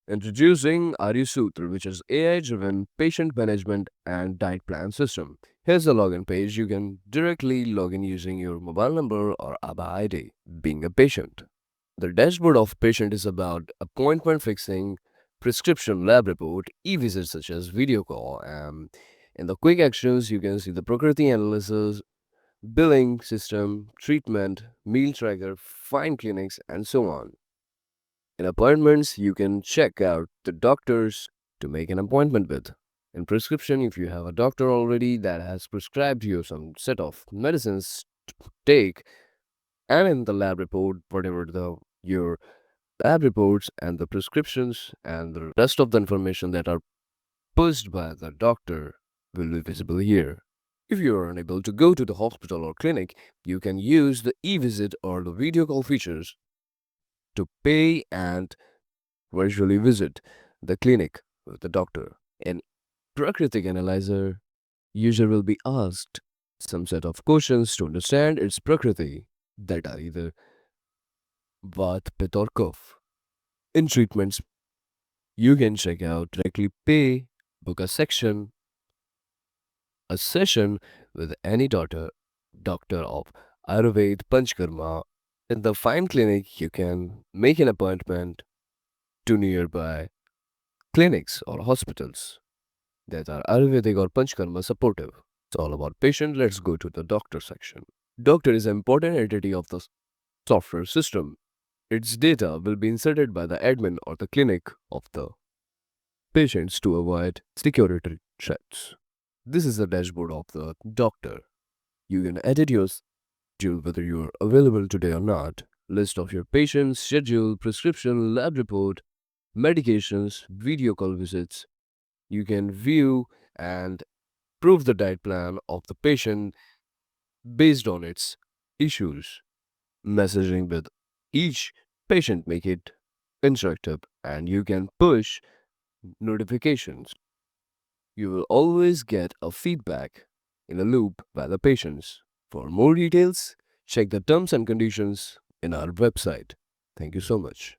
Introducing AryuSutra, which is AI-driven patient management and diet plan system. Here's the login page. You can directly log in using your mobile number or ABA ID. Being a patient. The dashboard of patient is about appointment fixing, prescription lab report, e-visits such as video call, and in the quick actions you can see the Prakriti analysis, billing system, treatment, meal tracker, find clinics, and so on. In appointments, you can check out the doctors to make an appointment with. In prescription, if you have a doctor already that has prescribed you some set of medicines to take, and in the lab report, whatever the your lab reports and the prescriptions and the rest of the information that are pushed by the doctor will be visible here. If you are unable to go to the hospital or clinic, you can use the e-visit or the video call features to pay and virtually visit the clinic with the doctor. In Prakritic Analyzer, user will be asked some set of questions to understand its Prakriti that are either Vat, Pitta or Kapha. In treatments, you can check out directly pay, book a session with any doctor of Ayurveda Panchkarma. In the Fine Clinic, you can make an appointment to nearby clinics or hospitals that are Ayurvedic or Panchkarma supportive. It's all about patient. Let's go to the doctor section. Doctor is an important entity of the software system. Its data will be inserted by the admin or the clinic of the patients to avoid security threats. This is the dashboard of the doctor. You can edit your schedule whether you are available today or not. List of your patients, schedule, prescription, lab report, medications, video call visits. You can view and prove the diet plan of the patient based on its issues. Messaging with each patient make it interactive and you can push notifications. You will always get a feedback in a loop by the patients. For more details, check the terms and conditions in our website. Thank you so much.